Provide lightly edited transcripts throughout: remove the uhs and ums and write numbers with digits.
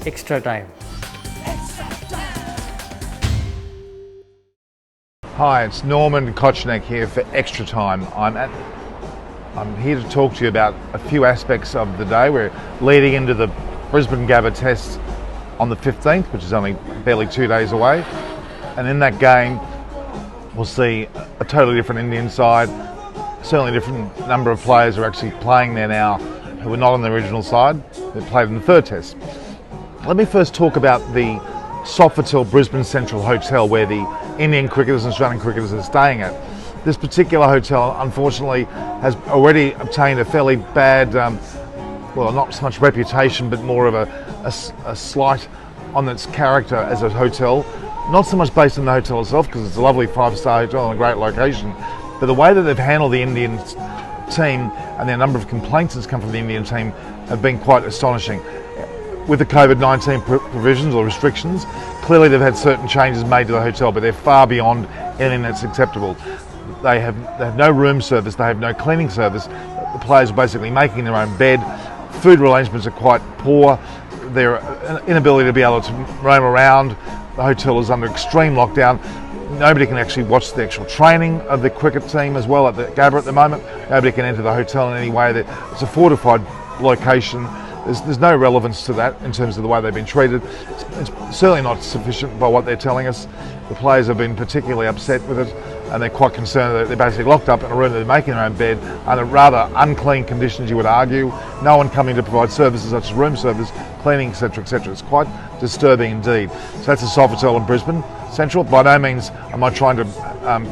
extra time. Hi, it's Norman Kochannek here for Extra Time. I'm here to talk to you about a few aspects of the day. We're leading into the Brisbane Gabba test on the 15th, which is only barely 2 days away. And in that game, we'll see a totally different Indian side. Certainly a different number of players who are actually playing there now who were not on the original side, who played in the third test. Let me first talk about the Sofitel Brisbane Central Hotel where the Indian cricketers and Australian cricketers are staying at. This particular hotel, unfortunately, has already obtained a fairly bad, well, not so much reputation, but more of a slight on its character as a hotel. Not so much based on the hotel itself, because it's a lovely five-star hotel and a great location, but the way that they've handled the Indian team and the number of complaints that's come from the Indian team have been quite astonishing. With the COVID-19 provisions or restrictions, clearly they've had certain changes made to the hotel, but they're far beyond anything that's acceptable. They have no room service, they have no cleaning service. The players are basically making their own bed. Food arrangements are quite poor. Their inability to be able to roam around. The hotel is under extreme lockdown. Nobody can actually watch the actual training of the cricket team as well at the Gabba at the moment. Nobody can enter the hotel in any way. It's a fortified location. There's no relevance to that in terms of the way they've been treated. It's certainly not sufficient by what they're telling us. The players have been particularly upset with it, and they're quite concerned that they're basically locked up in a room, they're making their own bed under rather unclean conditions, you would argue. No one coming to provide services such as room service, cleaning, etc., etc. It's quite disturbing indeed. So that's a Sofitel in Brisbane Central. By no means am I trying to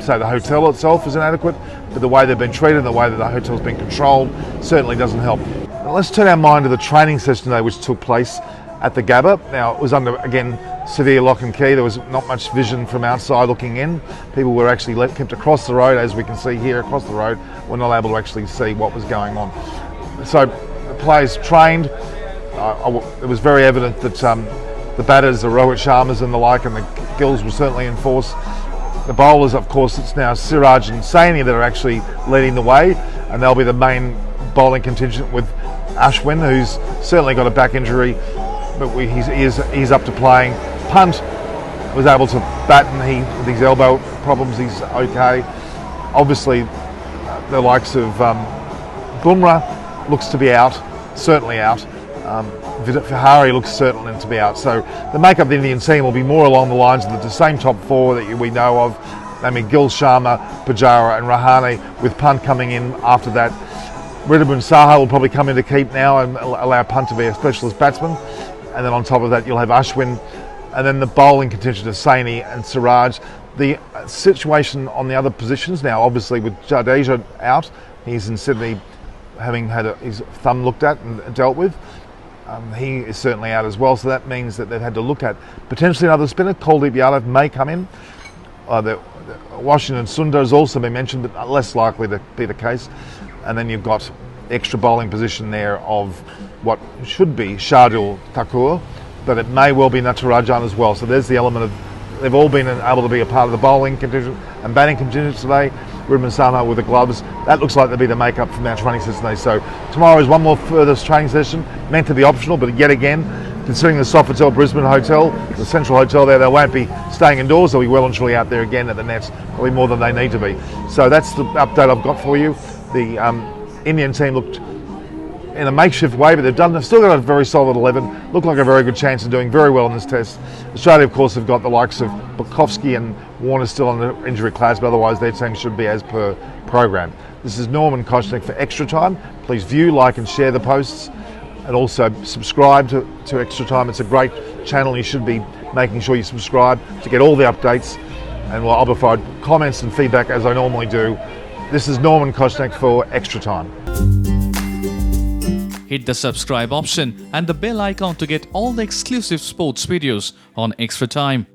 say the hotel itself is inadequate, but the way they've been treated, the way that the hotel's been controlled, certainly doesn't help. Now, let's turn our mind to the training session today, which took place at the Gabba. Now, it was under, again, severe lock and key. There was not much vision from outside looking in. People were actually kept across the road, as we can see here across the road. We're not able to actually see what was going on. So the players trained. It was very evident that the batters, the Rohit Sharmas and the like, and the Gills were certainly in force. The bowlers, of course, it's now Siraj and Saini that are actually leading the way, and they'll be the main bowling contingent with Ashwin, who's certainly got a back injury, but he's up to playing. Punt was able to bat, and with his elbow problems, he's okay. Obviously, the likes of Bumrah looks to be out, certainly out. Vihari looks certain to be out. So the makeup of the Indian team will be more along the lines of the same top four that we know of. I mean, Gill, Sharma, Pujara and Rahane, with Punt coming in after that. Ridhwan Saha will probably come in to keep now and allow Punt to be a specialist batsman. And then on top of that, you'll have Ashwin. And then the bowling contingent of Saini and Siraj. The situation on the other positions now, obviously with Jadeja out, he's in Sydney having had his thumb looked at and dealt with. He is certainly out as well, so that means that they've had to look at potentially another spinner. Kuldeep Yadav may come in. The Washington Sundar has also been mentioned, but less likely to be the case. And then you've got extra bowling position there of what should be Shardul Thakur, but it may well be Natarajan as well. So there's the element of they've all been able to be a part of the bowling contingent and batting contingent today. Ridhwan Saha with the gloves. That looks like to be the makeup from our training session today. So tomorrow is one more further training session, meant to be optional, but yet again, considering the Sofitel Brisbane Hotel, the central hotel there, they won't be staying indoors. They'll be well and truly out there again at the nets, probably more than they need to be. So that's the update I've got for you. The Indian team looked in a makeshift way, but they've still got a very solid 11, look like a very good chance of doing very well in this test. Australia, of course, have got the likes of Bukovsky and Warner still on the injury clouds, but otherwise their team should be as per program. This is Norman Kochannek for Extra Time. Please view, like and share the posts, and also subscribe to Extra Time. It's a great channel. You should be making sure you subscribe to get all the updates, and I'll provide comments and feedback as I normally do. This is Norman Kochannek for Extra Time. Hit the subscribe option and the bell icon to get all the exclusive sports videos on Extra Time.